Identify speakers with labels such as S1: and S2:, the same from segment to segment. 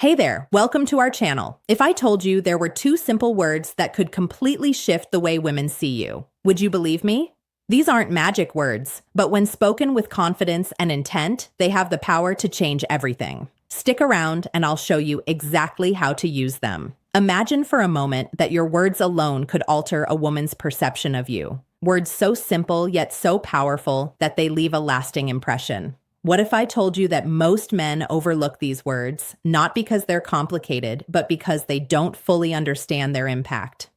S1: Hey there, welcome to our channel. If I told you there were two simple words that could completely shift the way women see you, would you believe me? These aren't magic words, but when spoken with confidence and intent, they have the power to change everything. Stick around and I'll show you exactly how to use them. Imagine for a moment that your words alone could alter a woman's perception of you. Words so simple yet so powerful that they leave a lasting impression. What if I told you that most men overlook these words, not because they're complicated, but because they don't fully understand their impact?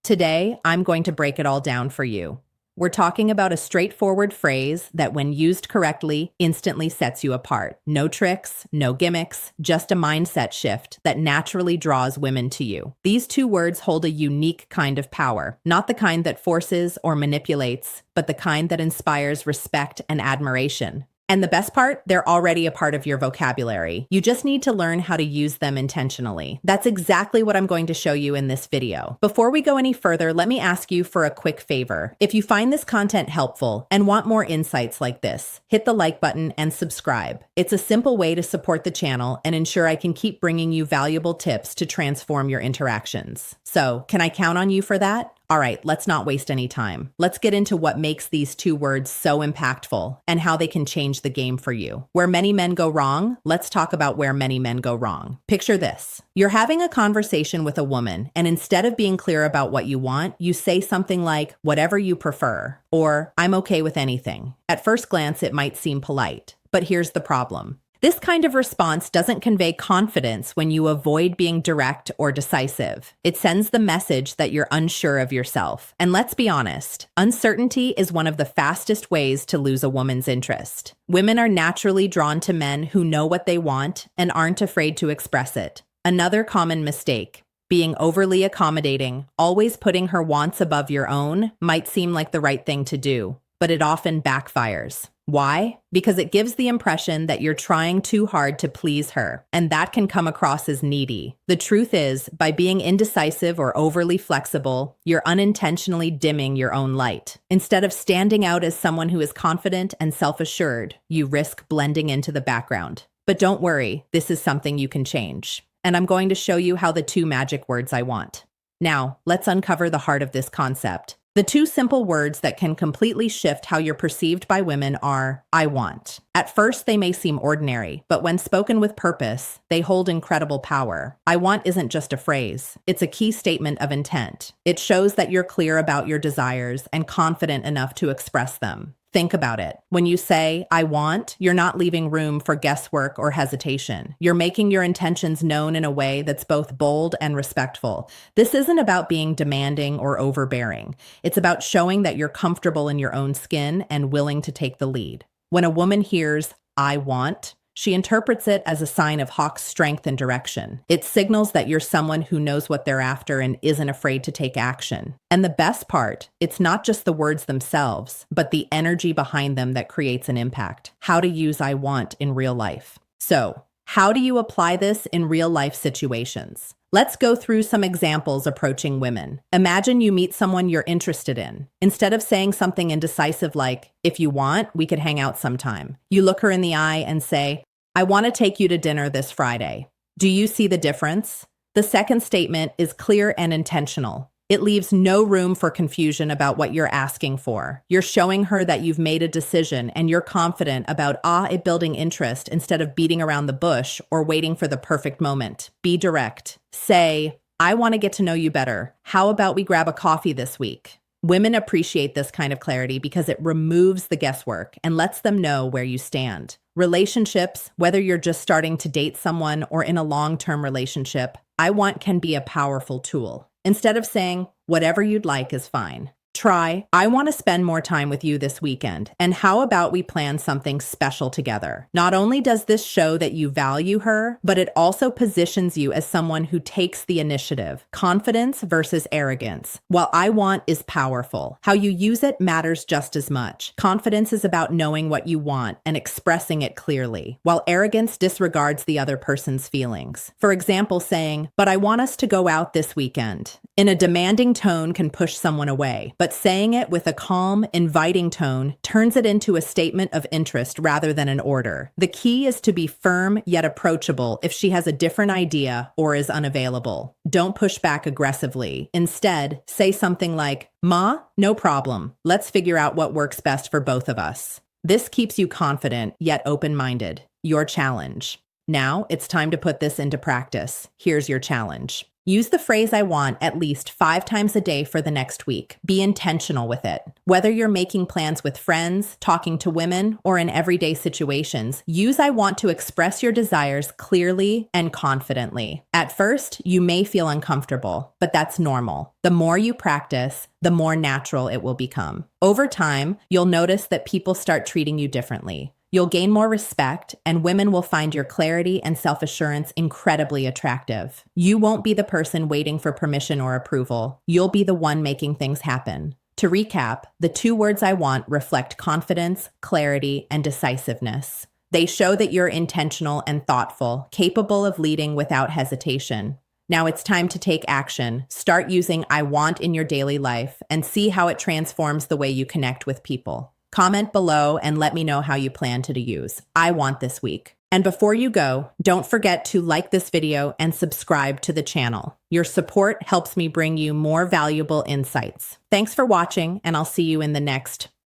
S1: Today, I'm going to break it all down for you. We're talking about a straightforward phrase that, when used correctly, instantly sets you apart. No tricks, no gimmicks, just a mindset shift that naturally draws women to you. These two words hold a unique kind of power, not the kind that forces or manipulates, but the kind that inspires respect and admiration. And the best part, they're already a part of your vocabulary. You just need to learn how to use them intentionally. That's exactly what I'm going to show you in this video. Before we go any further, let me ask you for a quick favor. If you find this content helpful and want more insights like this, hit the like button and subscribe. It's a simple way to support the channel and ensure I can keep bringing you valuable tips to transform your interactions. So, can I count on you for that? All right, let's not waste any time. Let's get into what makes these two words so impactful and how they can change the game for you. Where many men go wrong, let's talk about where many men go wrong. Picture this. You're having a conversation with a woman, and instead of being clear about what you want, you say something like, "whatever you prefer," or "I'm okay with anything." At first glance, it might seem polite, but here's the problem. This kind of response doesn't convey confidence when you avoid being direct or decisive. It sends the message that you're unsure of yourself. And let's be honest, uncertainty is one of the fastest ways to lose a woman's interest. Women are naturally drawn to men who know what they want and aren't afraid to express it. Another common mistake: being overly accommodating, always putting her wants above your own, might seem like the right thing to do, but it often backfires. Why? Because it gives the impression that you're trying too hard to please her, and that can come across as needy. The truth is, by being indecisive or overly flexible, you're unintentionally dimming your own light. Instead of standing out as someone who is confident and self-assured, you risk blending into the background. But don't worry, this is something you can change. And I'm going to show you how the two magic words I want. Now, let's uncover the heart of this concept. The two simple words that can completely shift how you're perceived by women are, "I want." At first, they may seem ordinary, but when spoken with purpose, they hold incredible power. "I want" isn't just a phrase. It's a key statement of intent. It shows that you're clear about your desires and confident enough to express them. Think about it. When you say, "I want," you're not leaving room for guesswork or hesitation. You're making your intentions known in a way that's both bold and respectful. This isn't about being demanding or overbearing. It's about showing that you're comfortable in your own skin and willing to take the lead. When a woman hears, "I want," she interprets it as a sign of Hawk's strength and direction. It signals that you're someone who knows what they're after and isn't afraid to take action. And the best part, it's not just the words themselves, but the energy behind them that creates an impact. How to use "I want" in real life. So, how do you apply this in real life situations? Let's go through some examples approaching women. Imagine you meet someone you're interested in. Instead of saying something indecisive like, "if you want, we could hang out sometime," you look her in the eye and say, "I want to take you to dinner this Friday." Do you see the difference? The second statement is clear and intentional. It leaves no room for confusion about what you're asking for. You're showing her that you've made a decision and you're confident about it building interest instead of beating around the bush or waiting for the perfect moment. Be direct. Say, "I want to get to know you better. How about we grab a coffee this week?" Women appreciate this kind of clarity because it removes the guesswork and lets them know where you stand. Relationships, whether you're just starting to date someone or in a long-term relationship, "I want" can be a powerful tool. Instead of saying, "whatever you'd like is fine," try, "I want to spend more time with you this weekend, and how about we plan something special together?" Not only does this show that you value her, but it also positions you as someone who takes the initiative. Confidence versus arrogance. While "I want" is powerful, how you use it matters just as much. Confidence is about knowing what you want and expressing it clearly, while arrogance disregards the other person's feelings. For example, saying, "but I want us to go out this weekend," in a demanding tone can push someone away, but saying it with a calm, inviting tone turns it into a statement of interest rather than an order. The key is to be firm yet approachable if she has a different idea or is unavailable. Don't push back aggressively. Instead, say something like, "Ma, no problem. Let's figure out what works best for both of us." This keeps you confident yet open-minded. Your challenge. Now, it's time to put this into practice. Here's your challenge. Use the phrase "I want" at least 5 times a day for the next week. Be intentional with it. Whether you're making plans with friends, talking to women, or in everyday situations, use "I want" to express your desires clearly and confidently. At first, you may feel uncomfortable, but that's normal. The more you practice, the more natural it will become. Over time, you'll notice that people start treating you differently. You'll gain more respect, and women will find your clarity and self-assurance incredibly attractive. You won't be the person waiting for permission or approval. You'll be the one making things happen. To recap, the 2 words "I want" reflect confidence, clarity, and decisiveness. They show that you're intentional and thoughtful, capable of leading without hesitation. Now it's time to take action. Start using "I want" in your daily life and see how it transforms the way you connect with people. Comment below and let me know how you plan to use "I want" this week. And before you go, don't forget to like this video and subscribe to the channel. Your support helps me bring you more valuable insights. Thanks for watching, and I'll see you in the next